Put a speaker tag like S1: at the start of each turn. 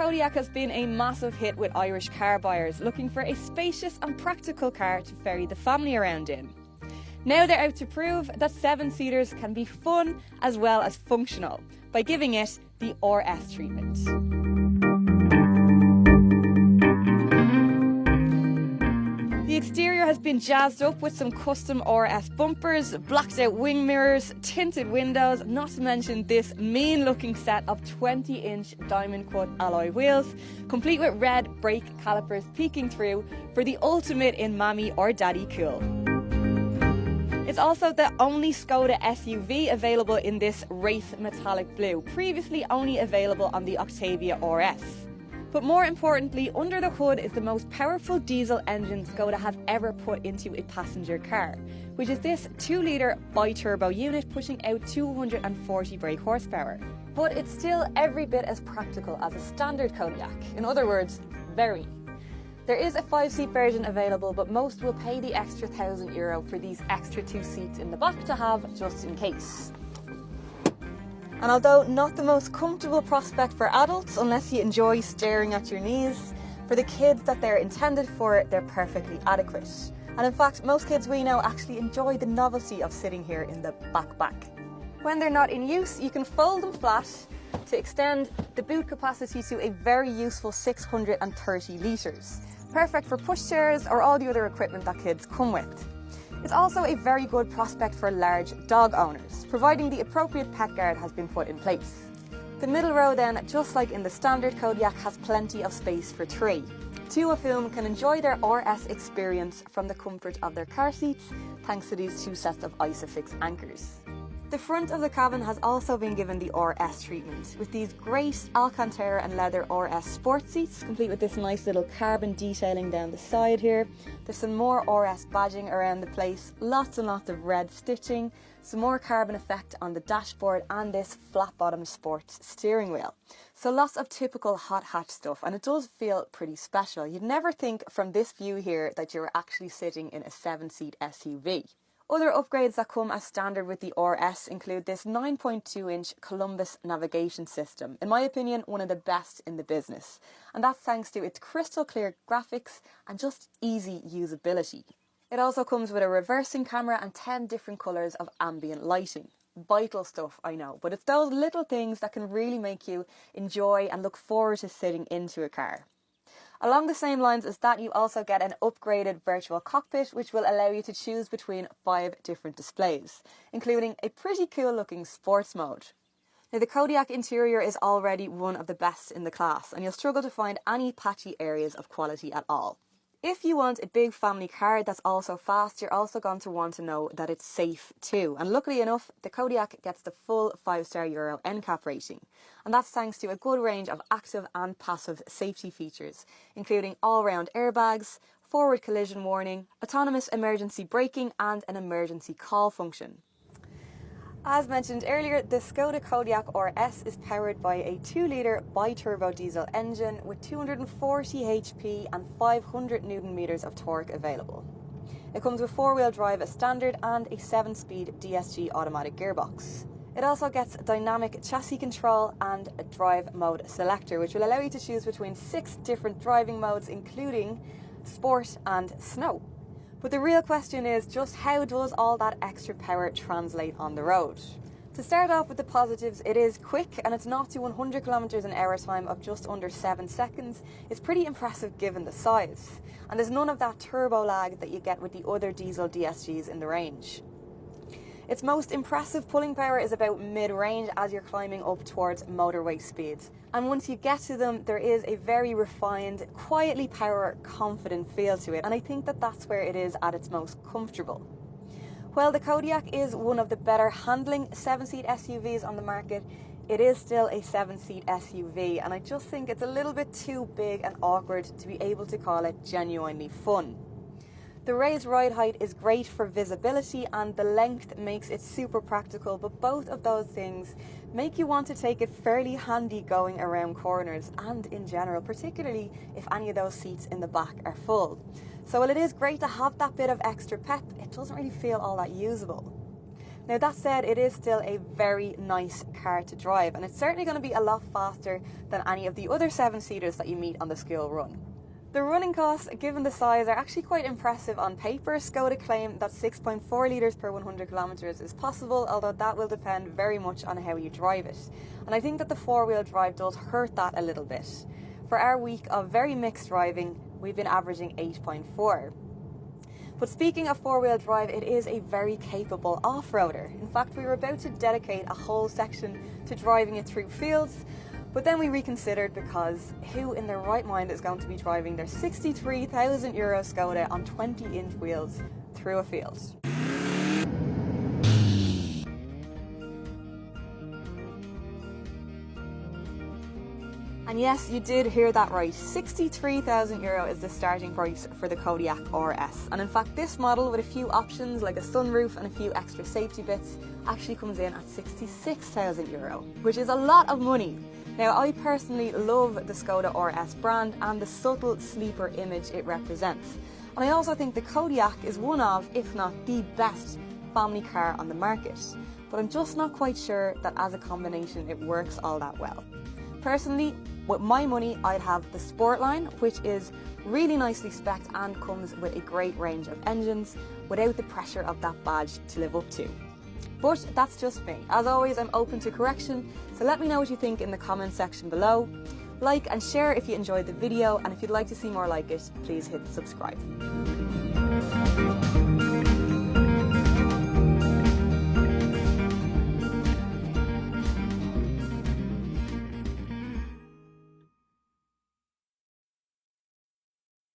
S1: Kodiaq has been a massive hit with Irish car buyers looking for a spacious and practical car to ferry the family around in. Now they're out to prove that seven-seaters can be fun as well as functional by giving it the RS treatment. The exterior has been jazzed up with some custom RS bumpers, blacked out wing mirrors, tinted windows, not to mention this mean looking set of 20-inch diamond cut alloy wheels, complete with red brake calipers peeking through for the ultimate in mammy or daddy cool. It's also the only Skoda SUV available in this Wraith metallic blue, previously only available on the Octavia RS. But more importantly, under the hood is the most powerful diesel engine Skoda have ever put into a passenger car, which is this 2-litre bi-turbo unit pushing out 240 brake horsepower. But it's still every bit as practical as a standard Kodiaq. In other words, very. There is a 5-seat version available, but most will pay the extra €1,000 for these extra 2 seats in the back to have just in case. And although not the most comfortable prospect for adults, unless you enjoy staring at your knees, for the kids that they're intended for, they're perfectly adequate. And in fact, most kids we know actually enjoy the novelty of sitting here in the back. When they're not in use, you can fold them flat to extend the boot capacity to a very useful 630 litres. Perfect for pushchairs or all the other equipment that kids come with. It's also a very good prospect for large dog owners, providing the appropriate pet guard has been put in place. The middle row then, just like in the standard Kodiaq, has plenty of space for 3, 2 of whom can enjoy their RS experience from the comfort of their car seats, thanks to these 2 sets of Isofix anchors. The front of the cabin has also been given the RS treatment, with these great Alcantara and leather RS sport seats, complete with this nice little carbon detailing down the side here. There's some more RS badging around the place, lots and lots of red stitching, some more carbon effect on the dashboard and this flat-bottom sports steering wheel. So lots of typical hot hatch stuff, and it does feel pretty special. You'd never think from this view here that you're actually sitting in a 7-seat SUV. Other upgrades that come as standard with the RS include this 9.2-inch Columbus navigation system, in my opinion one of the best in the business, and that's thanks to its crystal clear graphics and just easy usability. It also comes with a reversing camera and 10 different colours of ambient lighting. Vital stuff, I know, but it's those little things that can really make you enjoy and look forward to sitting into a car. Along the same lines as that, you also get an upgraded virtual cockpit, which will allow you to choose between 5 different displays, including a pretty cool looking sports mode. Now, the Kodiaq interior is already one of the best in the class, and you'll struggle to find any patchy areas of quality at all. If you want a big family car that's also fast, you're also going to want to know that it's safe too. And luckily enough, the Kodiaq gets the full 5-star Euro NCAP rating. And that's thanks to a good range of active and passive safety features, including all-round airbags, forward collision warning, autonomous emergency braking and an emergency call function. As mentioned earlier, the Skoda Kodiaq RS is powered by a 2-litre bi-turbo diesel engine with 240 HP and 500 Nm of torque available. It comes with 4-wheel drive as standard and a 7-speed DSG automatic gearbox. It also gets dynamic chassis control and a drive mode selector, which will allow you to choose between 6 different driving modes, including sport and snow. But the real question is just how does all that extra power translate on the road? To start off with the positives, it is quick and it's 0 to 100 km/h time of just under 7 seconds. It's pretty impressive given the size. And there's none of that turbo lag that you get with the other diesel DSGs in the range. Its most impressive pulling power is about mid-range as you're climbing up towards motorway speeds. And once you get to them, there is a very refined, quietly power confident feel to it. And I think that that's where it is at its most comfortable. While the Kodiaq is one of the better handling 7-seat SUVs on the market, it is still a 7-seat SUV. And I just think it's a little bit too big and awkward to be able to call it genuinely fun. The raised ride height is great for visibility and the length makes it super practical, but both of those things make you want to take it fairly handy going around corners and in general, particularly if any of those seats in the back are full. So while it is great to have that bit of extra pep, it doesn't really feel all that usable. Now that said, it is still a very nice car to drive, and it's certainly going to be a lot faster than any of the other 7-seaters that you meet on the school run. The running costs, given the size, are actually quite impressive on paper. Skoda claim that 6.4 litres per 100 kilometres is possible, although that will depend very much on how you drive it. And I think that the 4-wheel drive does hurt that a little bit. For our week of very mixed driving, we've been averaging 8.4. But speaking of 4-wheel drive, it is a very capable off-roader. In fact, we were about to dedicate a whole section to driving it through fields, but then we reconsidered, because who in their right mind is going to be driving their €63,000 Skoda on 20-inch wheels through a field? And yes, you did hear that right. €63,000 is the starting price for the Kodiaq RS. And in fact, this model, with a few options like a sunroof and a few extra safety bits, actually comes in at €66,000, which is a lot of money. Now, I personally love the Skoda RS brand and the subtle sleeper image it represents. And I also think the Kodiaq is one of, if not the best, family car on the market. But I'm just not quite sure that as a combination it works all that well. Personally, with my money, I'd have the Sportline, which is really nicely spec'd and comes with a great range of engines without the pressure of that badge to live up to. But that's just me. As always, I'm open to correction, so let me know what you think in the comment section below. Like and share if you enjoyed the video, and if you'd like to see more like it, please hit subscribe.